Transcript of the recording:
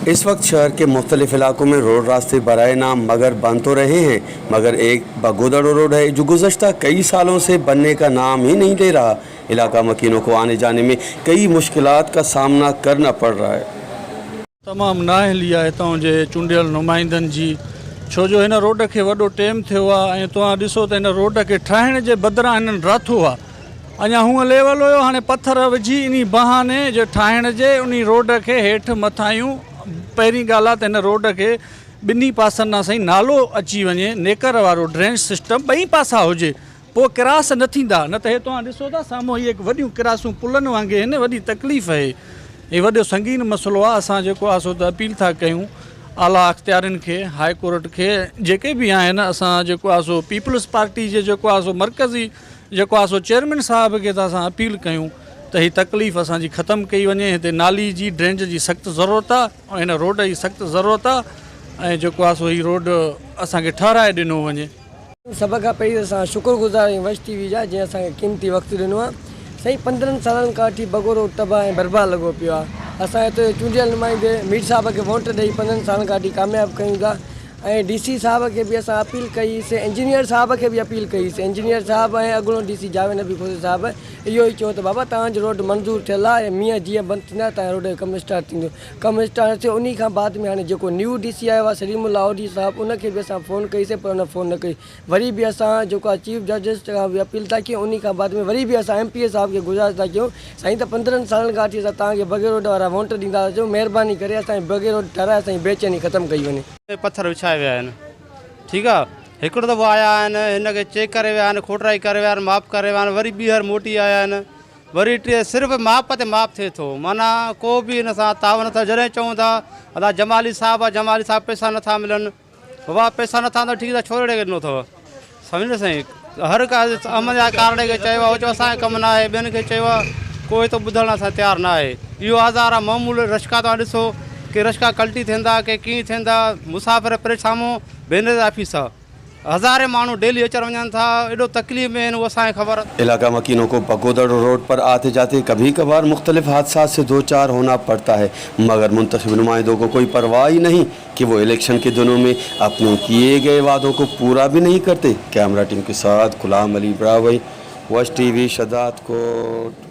इस वक्त शहर के मुख्तलिफ इलाकों में रोड रास्ते बराए नाम मगर बन तो रहे हैं, मगर एक बगोदड़ रोड है जो गुज़श्ता कई सालों से बनने का नाम ही नहीं ले रहा। इलाका मकीनों को आने जाने में कई मुश्किलात का सामना करना पड़ रहा है। तमाम नाअहली आहे हितां जे चूंडियल नुमाइंदनि जी, छो जो हिन रोड खे वॾो टाइम थियो आहे ऐं तव्हां ॾिसो त हिन रोड खे ठाहिण जे बदिरां हिननि राथो आहे। अञा हूअं लेवल हुयो, हाणे पथर विझी इन बहाने जे ठाहिण जे उन रोड खे हेठि मथायूं। पहिरीं ॻाल्हि आहे त हिन रोड खे ॿिन्ही पासनि खां सही नालो अची वञे, नेकर वारो ड्रेनेज सिस्टम ॿई पासा हुजे, पोइ किरास न थींदा। न त हे तव्हां ॾिसो था साम्हूं हीअ वॾियूं किरासूं पुलनि वांगुरु आहिनि, वॾी तकलीफ़ आहे। हे वॾो संगीन मसइलो आहे। असां जेको आहे सो त अपील था कयूं आला अख़्तियारनि खे, हाई कोर्ट खे, जेके बि आहिनि। असां जेको आहे सो पीपल्स पार्टी जे जेको आहे सो मरकज़ी जेको आहे सो चेयरमैन साहिब खे त असां अपील कयूं त हीअ तकलीफ़ असांजी ख़तमु कई वञे। हिते नाली जी ड्रेनेज जी सख़्तु ज़रूरत आहे ऐं हिन रोड जी सख़्तु ज़रूरत आहे ऐं जेको आहे सो हीअ रोड असांखे ठाराए ॾिनो वञे। सभ खां पहिरीं असां शुक्रगुज़ार आहियूं वंश टीवी जा, जंहिं असांखे क़ीमती वक़्तु ॾिनो आहे। सही 15 सालनि खां वठी बगो रोड तबाह ऐं बर्बाद लॻो पियो आहे। असां हिते चूंडियल नुमाइंदे मीर साहिब खे वोट ॾेई 15 सालनि खां वठी कामयाबु कयूं था ऐं DC साहिब खे बि असां अपील कईसीं, इंजीनियर साहिब खे बि अपील कईसीं। इंजीनियर साहिब ऐं अॻिलो DC जावेद नबी खुदा साहिब इहो ई चयो त बाबा तव्हांजो रोड मंज़ूरु थियल आहे ऐं मींहं जीअं बंदि थींदा तव्हांजो रोड जो कमु स्टार्ट थींदो। कमु स्टार्ट थियो उन खां बाद में हाणे जेको न्यू DC आयो आहे सलीमुल्लाह ओडी साहिब, उनखे बि असां फ़ोन कईसीं पर उन फ़ोन न कई। वरी बि असां जेको आहे चीफ जस्टिस खां बि अपील था कयूं। उन खां बाद में वरी बि असां MPA साहिब खे गुज़ारिश था कयूं, साईं त 15 सालनि खां वठी असां तव्हांखे बगैर रोड वारा वोट ॾींदासीं, महिरबानी करे असांजी बगैर रोड ठाराए असांजी बेचैनी ख़तमु कई वञे। पत्थर विछाए विया आहिनि, ठीकु आहे। हिकिड़ो दफ़ो आया आहिनि, हिनखे चेक करे विया आहिनि, खोटराई करे विया आहिनि, माप करे विया आहिनि, वरी ॿीहर मोटी आया आहिनि, वरी सिर्फ़ु माप ते माप थिए थो। माना को बि हिन सां ताव नथा। जॾहिं चऊं था अदा जमाली साहिब आहे, जमाली साहिब पैसा नथा मिलनि, बाबा पैसा नथा त ठीकु आहे, छोड़े ॾिनो अथव, सम्झ न साईं। हर का अमन जा कारण खे चयो आहे, उहो चयो असांजो कमु न आहे, ॿियनि खे चयो आहे, कोई त ॿुधण सां तयारु न आहे। इहो आज़ार आहे मामूल रशका। तव्हां ॾिसो कि रशका कल्टी थियंदा के कीअं थियंदा, मुसाफ़िर परेशान भेनर ऑफिस आहे, हज़ारे माण्हू डेली अचण वञनि था, एॾो तकलीफ़ में आहिनि, उहो असांखे ख़बर। इलाका मकीनों को बगोदड़ रोड पर आते जाते कभी कभार मुख्तलिफ हादसा से दो चार होना पड़ता है, मगर मुंतखब नुमाइंदों को कोई परवाह ही नहीं कि वो इलेक्शन के दिनों में अपने किए गए वादों को पूरा भी नहीं करते। कैमरा टीम के साथ गुलाम अली ब्रावई, वंश टीवी, शदात कोट।